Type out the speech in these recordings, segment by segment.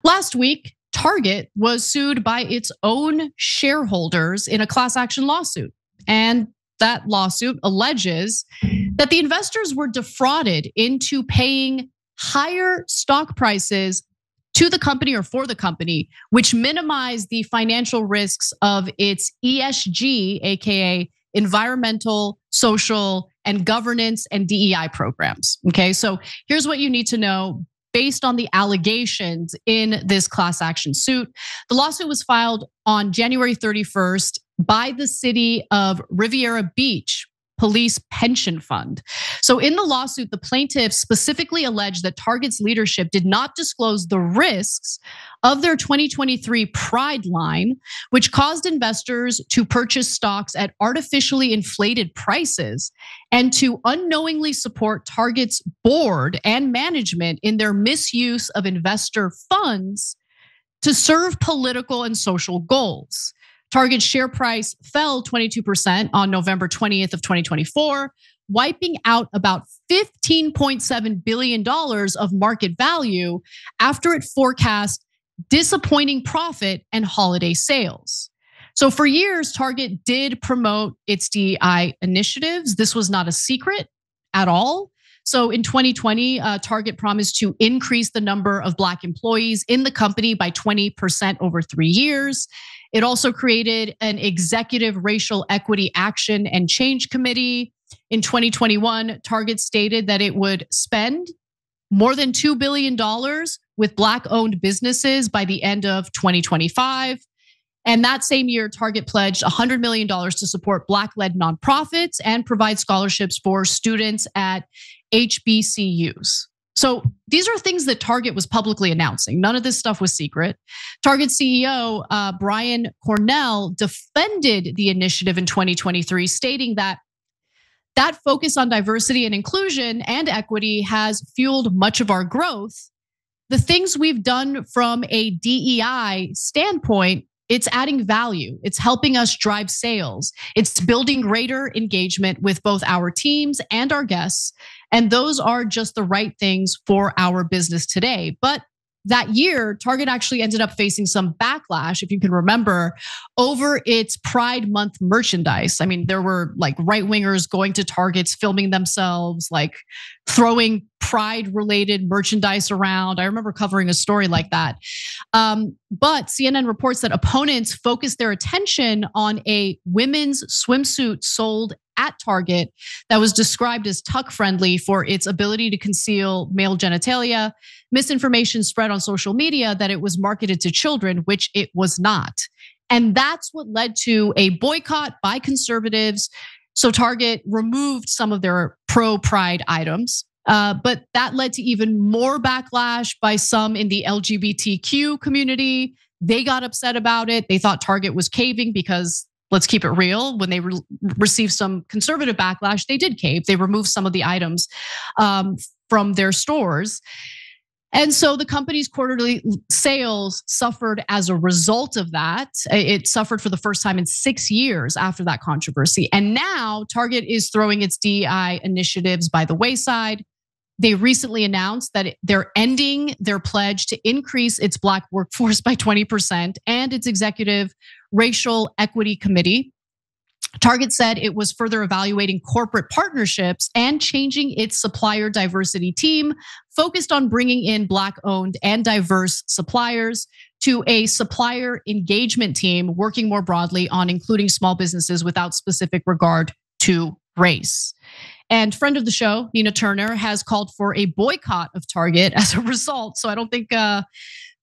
Last week, Target was sued by its own shareholders in a class action lawsuit. And that lawsuit alleges that the investors were defrauded into paying higher stock prices to the company or for the company, which minimized the financial risks of its ESG, AKA environmental, social, and governance and DEI programs. Okay, so here's what you need to know based on the allegations in this class action suit. The lawsuit was filed on January 31st by the city of Riviera Beach Police Pension Fund. So in the lawsuit, the plaintiffs specifically alleged that Target's leadership did not disclose the risks of their 2023 Pride line, which caused investors to purchase stocks at artificially inflated prices and to unknowingly support Target's board and management in their misuse of investor funds to serve political and social goals. Target's share price fell 22% on November 20th of 2024, wiping out about $15.7 billion of market value after it forecast disappointing profit and holiday sales. So for years, Target did promote its DEI initiatives. This was not a secret at all. So in 2020, Target promised to increase the number of Black employees in the company by 20% over 3 years. It also created an executive racial equity action and change committee. In 2021, Target stated that it would spend more than $2 billion with Black-owned businesses by the end of 2025. And that same year, Target pledged $100 million to support Black-led nonprofits and provide scholarships for students at HBCUs. So these are things that Target was publicly announcing. None of this stuff was secret. Target CEO Brian Cornell defended the initiative in 2023, stating that focus on diversity and inclusion and equity has fueled much of our growth. The things we've done from a DEI standpoint, it's adding value. It's helping us drive sales. It's building greater engagement with both our teams and our guests. And those are just the right things for our business today. But that year, Target actually ended up facing some backlash, if you can remember, over its Pride Month merchandise. I mean, there were like right-wingers going to Targets, filming themselves, like throwing Pride-related merchandise around. I remember covering a story like that. But CNN reports that opponents focused their attention on a women's swimsuit sold at Target that was described as tuck-friendly for its ability to conceal male genitalia. Misinformation spread on social media that it was marketed to children, which it was not. And that's what led to a boycott by conservatives. So Target removed some of their pro-Pride items. But that led to even more backlash by some in the LGBTQ community. They got upset about it. They thought Target was caving because, let's keep it real, when they received some conservative backlash, they did cave. They removed some of the items from their stores. And so the company's quarterly sales suffered as a result of that. It suffered for the first time in 6 years after that controversy. And now Target is throwing its DEI initiatives by the wayside. They recently announced that they're ending their pledge to increase its Black workforce by 20% and its executive racial equity committee. Target said it was further evaluating corporate partnerships and changing its supplier diversity team, focused on bringing in Black-owned and diverse suppliers, to a supplier engagement team working more broadly on including small businesses without specific regard to race. And friend of the show, Nina Turner, has called for a boycott of Target as a result. So I don't think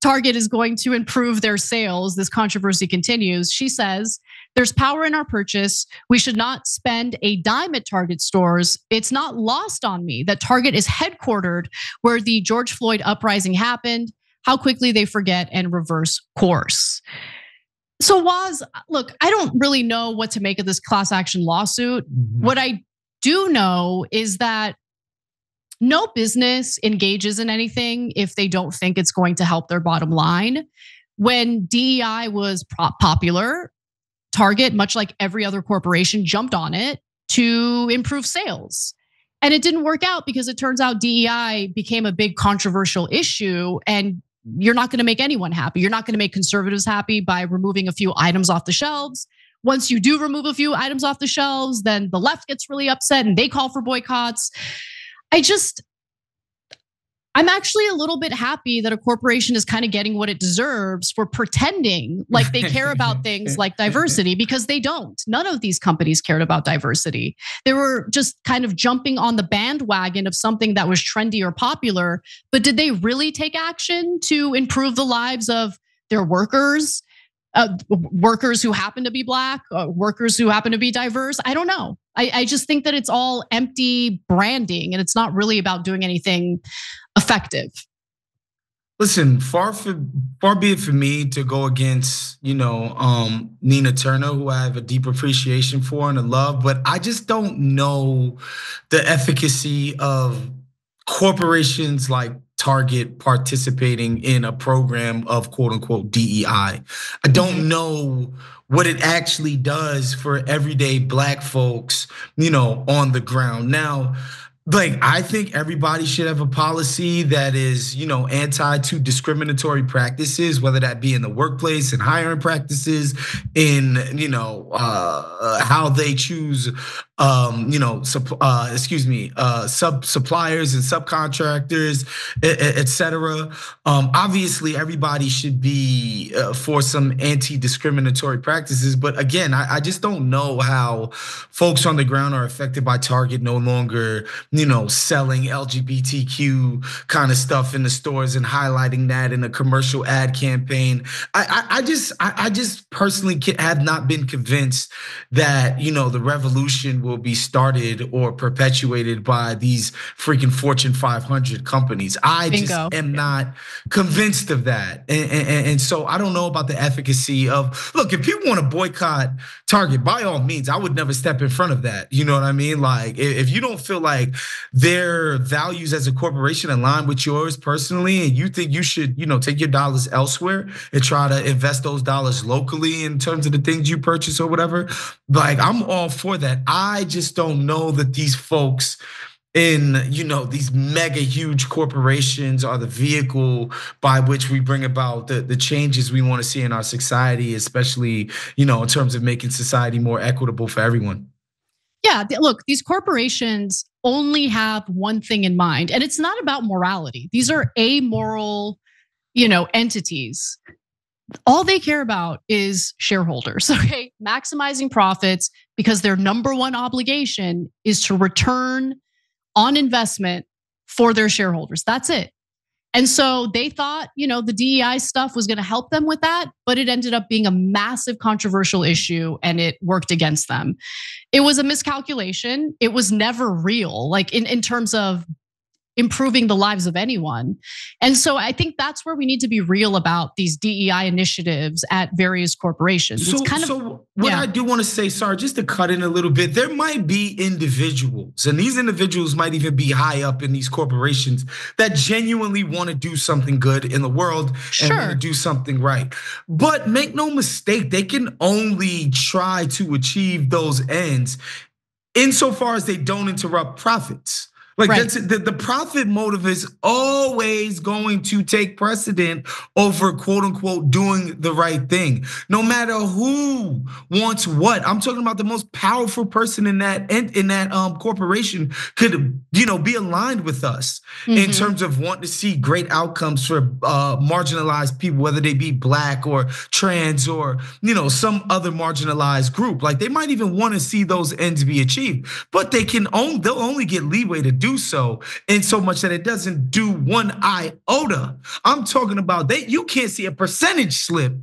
Target is going to improve their sales. This controversy continues. She says, "There's power in our purchase. We should not spend a dime at Target stores. It's not lost on me that Target is headquartered where the George Floyd uprising happened. How quickly they forget and reverse course." So Waz, look, I don't really know what to make of this class action lawsuit. What I do know is that no business engages in anything if they don't think it's going to help their bottom line. When DEI was popular, Target, much like every other corporation, jumped on it to improve sales. And it didn't work out because it turns out DEI became a big controversial issue. And you're not going to make anyone happy. You're not going to make conservatives happy by removing a few items off the shelves. Once you do remove a few items off the shelves, then the left gets really upset and they call for boycotts. I'm actually a little bit happy that a corporation is kind of getting what it deserves for pretending like they care about things like diversity, because they don't. None of these companies cared about diversity. They were just kind of jumping on the bandwagon of something that was trendy or popular. But did they really take action to improve the lives of their workers? Workers who happen to be Black, workers who happen to be diverse? I don't know. I just think that it's all empty branding and it's not really about doing anything effective. Listen, far be it for me to go against, Nina Turner, who I have a deep appreciation for and a love, but I just don't know the efficacy of corporations like Target participating in a program of quote unquote DEI. I don't know what it actually does for everyday Black folks, on the ground. Now, like, I think everybody should have a policy that is, anti to discriminatory practices, whether that be in the workplace and hiring practices, in, how they choose, suppliers and subcontractors, et cetera. Obviously, everybody should be for some anti-discriminatory practices, but again, I just don't know how folks on the ground are affected by Target no longer, selling LGBTQ kind of stuff in the stores and highlighting that in a commercial ad campaign. I just personally have not been convinced that, the revolution will be started or perpetuated by these freaking Fortune 500 companies. I just am not convinced of that. And so I don't know about the efficacy of, look, if people want to boycott Target, by all means, I would never step in front of that. You know what I mean? Like, if you don't feel like their values as a corporation align with yours personally, and you think you should, take your dollars elsewhere and try to invest those dollars locally in terms of the things you purchase or whatever, like, I'm all for that. I just don't know that these folks in, these mega huge corporations are the vehicle by which we bring about the changes we want to see in our society, especially, in terms of making society more equitable for everyone. Yeah, look, these corporations only have one thing in mind, and it's not about morality. These are amoral, entities. All they care about is shareholders, okay? Maximizing profits, because their number one obligation is to return on investment for their shareholders. That's it. And so they thought, the DEI stuff was going to help them with that, but it ended up being a massive controversial issue and it worked against them. It was a miscalculation. It was never real, like in terms of improving the lives of anyone. And so I think that's where we need to be real about these DEI initiatives at various corporations. I do want to say, sorry, just to cut in a little bit, there might be individuals, and these individuals might even be high up in these corporations, that genuinely want to do something good in the world and want to do something right. But make no mistake, they can only try to achieve those ends insofar as they don't interrupt profits. Like, right. The profit motive is always going to take precedent over quote unquote doing the right thing. No matter who wants what. I'm talking about the most powerful person in that corporation could, be aligned with us in terms of wanting to see great outcomes for marginalized people, whether they be Black or trans or, some other marginalized group. Like, they might even want to see those ends be achieved, but they'll only get leeway to do so, in so much that it doesn't do one iota. I'm talking about you can't see a percentage slip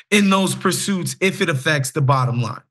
in those pursuits if it affects the bottom line.